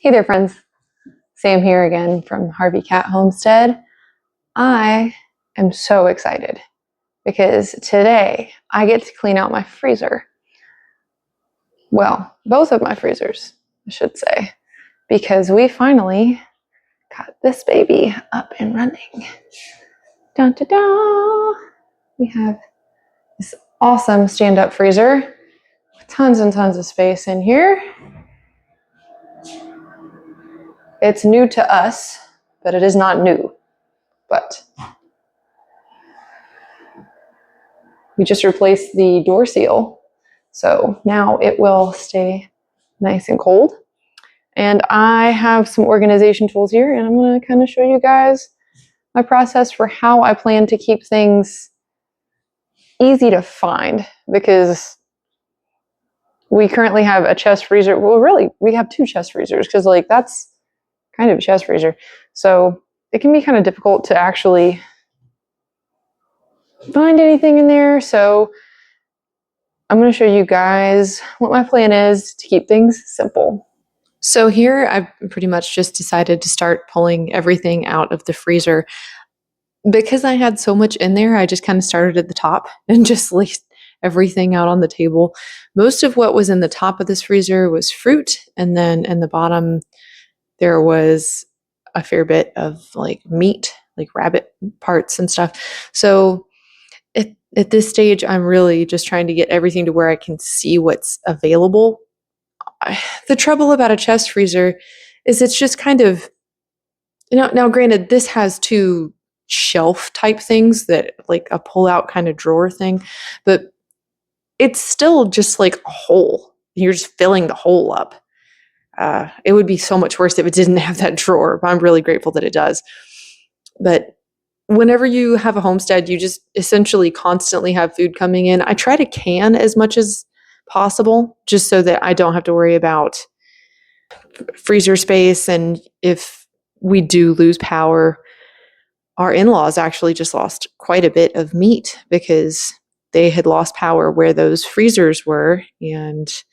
Hey there, friends. Sam here again from Harvey Cat Homestead. I am so excited because today I get to clean out my freezer. Well, both of my freezers, I should say, because we finally got this baby up and running. Dun, dun, dun. We have this awesome stand-up freezer with tons and tons of space in here. It's new to us, but it is not new. But we just replaced the door seal, so now it will stay nice and cold. And I have some organization tools here, and I'm going to kind of show you guys my process for how I plan to keep things easy to find, because we currently have a chest freezer. Well, really, we have two chest freezers, because that's kind of a chest freezer. So it can be kind of difficult to actually find anything in there. So I'm going to show you guys what my plan is to keep things simple. So here I've pretty much just decided to start pulling everything out of the freezer. Because I had so much in there, I just kind of started at the top and just laid everything out on the table. Most of what was in the top of this freezer was fruit, and then in the bottom there was a fair bit of meat, like rabbit parts and stuff. So at this stage, I'm really just trying to get everything to where I can see what's available. The trouble about a chest freezer is it's just kind of, now granted, this has two shelf type things, that like a pull out kind of drawer thing, but it's still just like a hole. You're just filling the hole up. It would be so much worse if it didn't have that drawer, but I'm really grateful that it does. But whenever you have a homestead, you just essentially constantly have food coming in. I try to can as much as possible, just so that I don't have to worry about freezer space. And if we do lose power, our in-laws actually just lost quite a bit of meat because they had lost power where those freezers were, and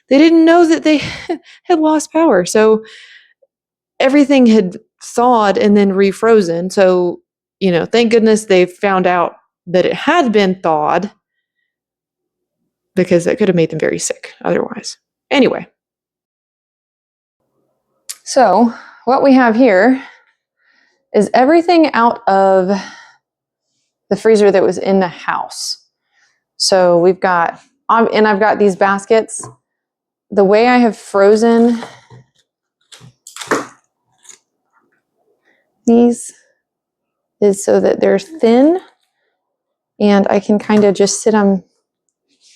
they didn't know that they had lost power. So everything had thawed and then refrozen. So, thank goodness they found out that it had been thawed, because that could have made them very sick otherwise. Anyway. So what we have here is everything out of the freezer that was in the house. So we've got, and I've got these baskets. The way I have frozen these is so that they're thin, and I can kind of just sit them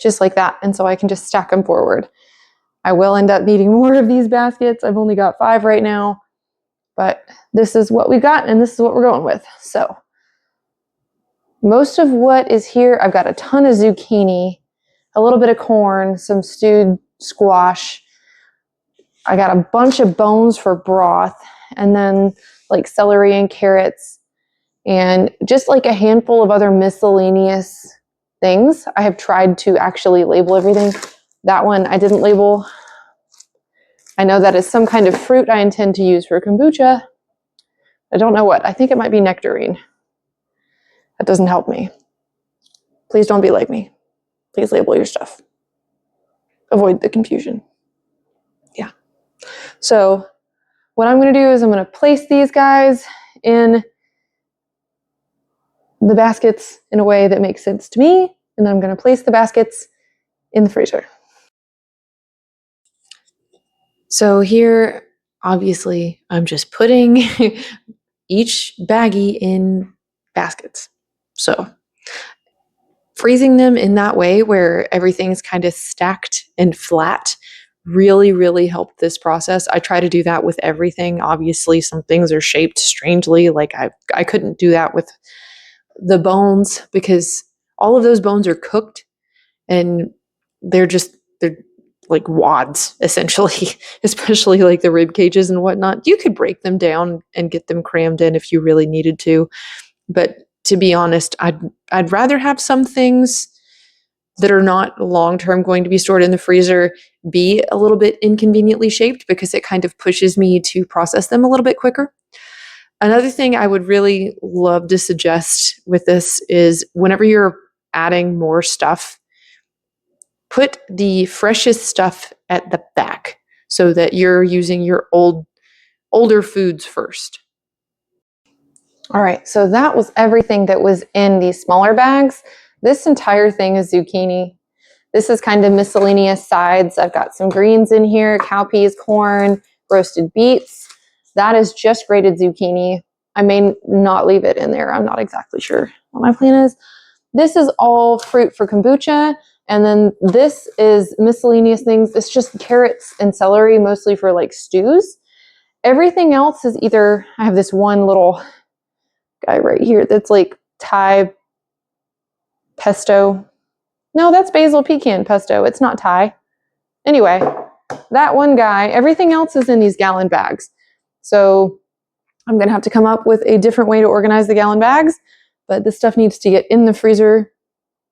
just like that. And so I can just stack them forward. I will end up needing more of these baskets. I've only got 5 right now, but this is what we got, and this is what we're going with. So most of what is here, I've got a ton of zucchini, a little bit of corn, some stewed squash. I got a bunch of bones for broth, and then like celery and carrots, and just like a handful of other miscellaneous things. I have tried to actually label everything. That one I didn't label. I know that is some kind of fruit I intend to use for kombucha. I don't know what. I think it might be nectarine. That doesn't help me. Please don't be like me. Please label your stuff. Avoid the confusion. Yeah. So what I'm going to do is I'm going to place these guys in the baskets in a way that makes sense to me, and then I'm going to place the baskets in the freezer. So here, obviously, I'm just putting each baggie in baskets. So freezing them in that way where everything's kind of stacked and flat really, really helped this process. I try to do that with everything. Obviously, some things are shaped strangely. Like I couldn't do that with the bones, because all of those bones are cooked, and they're like wads, essentially, especially like the rib cages and whatnot. You could break them down and get them crammed in if you really needed to. But to be honest, I'd rather have some things that are not long-term going to be stored in the freezer be a little bit inconveniently shaped, because it kind of pushes me to process them a little bit quicker. Another thing I would really love to suggest with this is whenever you're adding more stuff, put the freshest stuff at the back so that you're using your older foods first. All right, so that was everything that was in these smaller bags. This entire thing is zucchini. This is kind of miscellaneous sides. I've got some greens in here, cowpeas, corn, roasted beets. That is just grated zucchini. I may not leave it in there. I'm not exactly sure what my plan is. This is all fruit for kombucha. And then this is miscellaneous things. It's just carrots and celery, mostly for like stews. Everything else is either, I have this one little guy right here that's like Thai pesto. No, that's basil pecan pesto. It's not Thai. Anyway, that one guy, everything else is in these gallon bags. So I'm going to have to come up with a different way to organize the gallon bags, but this stuff needs to get in the freezer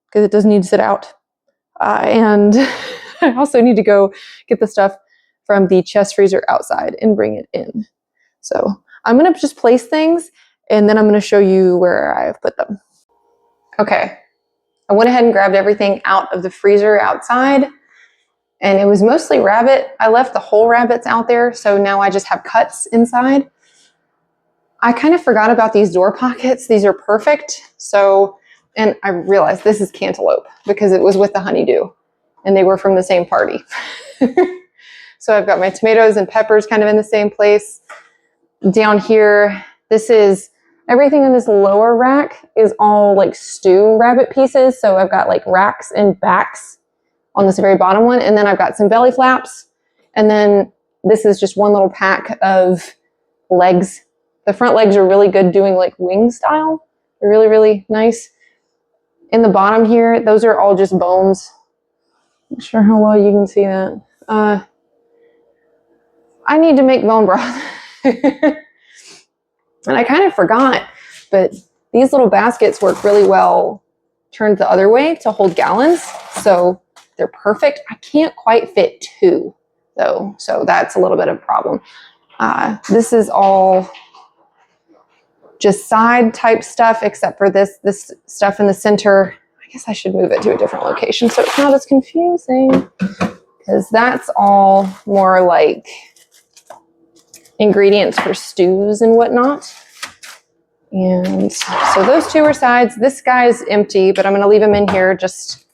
because it doesn't need to sit out. And I also need to go get the stuff from the chest freezer outside and bring it in. So I'm going to just place things, and then I'm going to show you where I've put them. Okay, I went ahead and grabbed everything out of the freezer outside, and it was mostly rabbit. I left the whole rabbits out there, so now I just have cuts inside. I kind of forgot about these door pockets. These are perfect. So, and I realized this is cantaloupe because it was with the honeydew and they were from the same party. So I've got my tomatoes and peppers kind of in the same place. Down here, this is everything in this lower rack is all like stew rabbit pieces. So I've got like racks and backs on this very bottom one. And then I've got some belly flaps. And then this is just one little pack of legs. The front legs are really good doing like wing style. They're really, really nice. In the bottom here, those are all just bones. Not sure how well you can see that. I need to make bone broth. And I kind of forgot, but these little baskets work really well turned the other way to hold gallons. So they're perfect. I can't quite fit two though. So that's a little bit of a problem. This is all just side type stuff, except for this stuff in the center. I guess I should move it to a different location so it's not as confusing, because that's all more like ingredients for stews and whatnot. And so those two are sides. This guy's empty, but I'm going to leave him in here just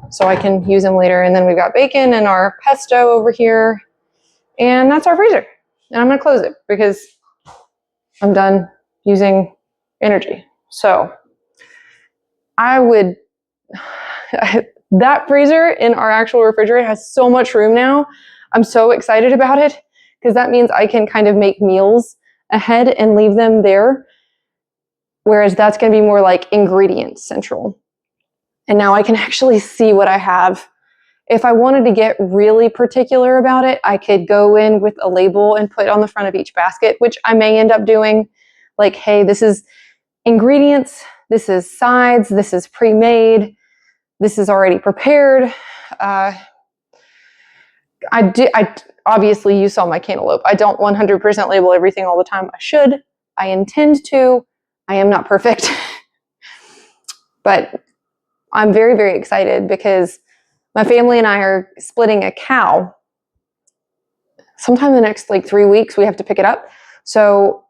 so I can use him later. And then we've got bacon and our pesto over here. And that's our freezer. And I'm going to close it because I'm done using energy. So that freezer in our actual refrigerator has so much room now. I'm so excited about it because that means I can kind of make meals ahead and leave them there. Whereas that's going to be more like ingredients central. And now I can actually see what I have. If I wanted to get really particular about it, I could go in with a label and put on the front of each basket, which I may end up doing. Like, hey, this is ingredients, this is sides, this is pre-made, this is already prepared. Obviously, you saw my cantaloupe. I don't 100% label everything all the time. I should. I intend to. I am not perfect. But I'm very, very excited because my family and I are splitting a cow. Sometime in the next 3 weeks, we have to pick it up. So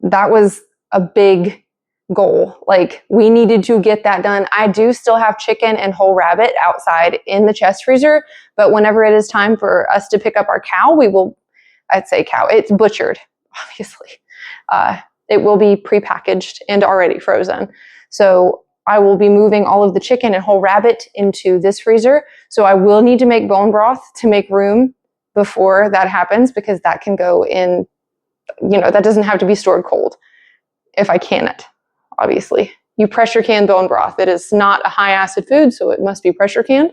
that was a big goal. We needed to get that done. I do still have chicken and whole rabbit outside in the chest freezer, but whenever it is time for us to pick up our cow, I'd say cow, it's butchered, obviously. It will be prepackaged and already frozen. So I will be moving all of the chicken and whole rabbit into this freezer. So I will need to make bone broth to make room before that happens, because that can go in, that doesn't have to be stored cold if I can it, obviously. You pressure can bone broth. It is not a high acid food, so it must be pressure canned,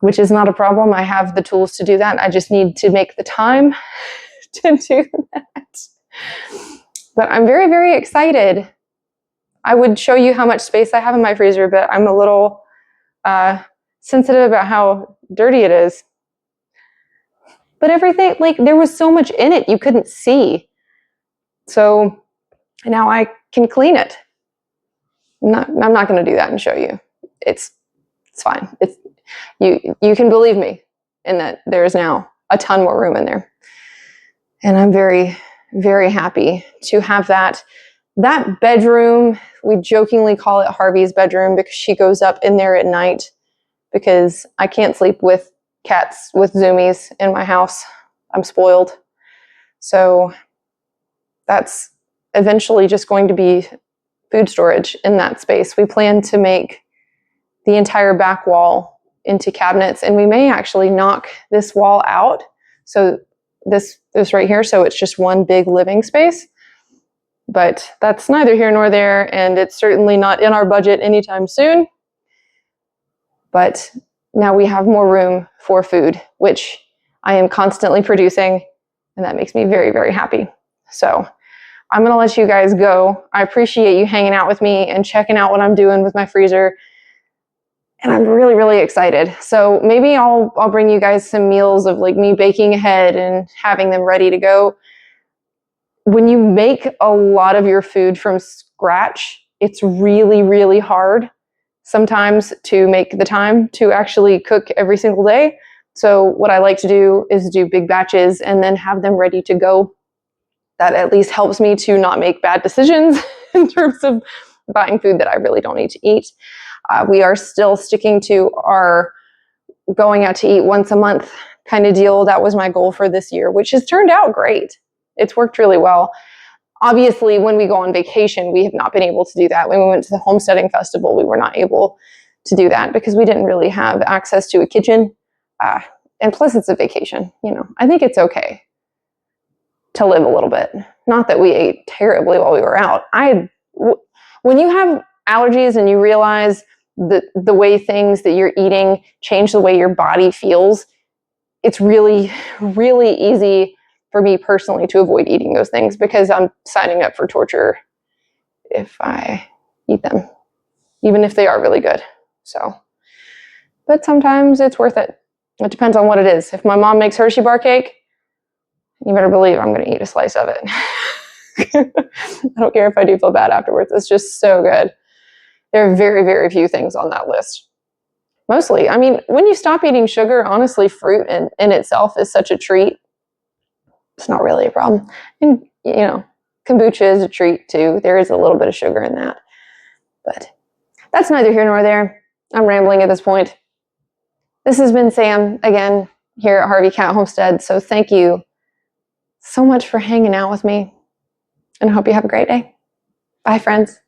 which is not a problem. I have the tools to do that. I just need to make the time to do that. But I'm very, very excited. I would show you how much space I have in my freezer, but I'm a little sensitive about how dirty it is. But everything, like, there was so much in it you couldn't see. So now I can clean it. I'm not going to do that and show you. It's fine. You can believe me in that there is now a ton more room in there. And I'm very, very happy to have that. That bedroom, we jokingly call it Harvey's bedroom because she goes up in there at night because I can't sleep with cats with zoomies in my house. I'm spoiled. So that's eventually just going to be food storage in that space. We plan to make the entire back wall into cabinets, and we may actually knock this wall out. So this right here, so it's just one big living space. But that's neither here nor there, and it's certainly not in our budget anytime soon. But now we have more room for food, which I am constantly producing, and that makes me very, very happy. So I'm going to let you guys go. I appreciate you hanging out with me and checking out what I'm doing with my freezer. And I'm really, really excited. So maybe I'll bring you guys some meals of like me baking ahead and having them ready to go. When you make a lot of your food from scratch, it's really, really hard sometimes to make the time to actually cook every single day. So what I like to do is do big batches and then have them ready to go. That at least helps me to not make bad decisions in terms of buying food that I really don't need to eat. We are still sticking to our going out to eat once a month kind of deal. That was my goal for this year, which has turned out great. It's worked really well. Obviously, when we go on vacation, we have not been able to do that. When we went to the Homesteading Festival, we were not able to do that because we didn't really have access to a kitchen. And plus, it's a vacation. I think it's okay to live a little bit. Not that we ate terribly while we were out. When you have allergies and you realize the way things that you're eating change the way your body feels, it's really, really easy for me personally to avoid eating those things because I'm signing up for torture if I eat them, even if they are really good. So, but sometimes it's worth it. It depends on what it is. If my mom makes Hershey bar cake, you better believe I'm going to eat a slice of it. I don't care if I do feel bad afterwards. It's just so good. There are very, very few things on that list. Mostly, I mean, when you stop eating sugar, honestly, fruit in itself is such a treat. It's not really a problem. And, kombucha is a treat too. There is a little bit of sugar in that. But that's neither here nor there. I'm rambling at this point. This has been Sam, again, here at Harvey Cat Homestead. So thank you so much for hanging out with me. And I hope you have a great day. Bye, friends.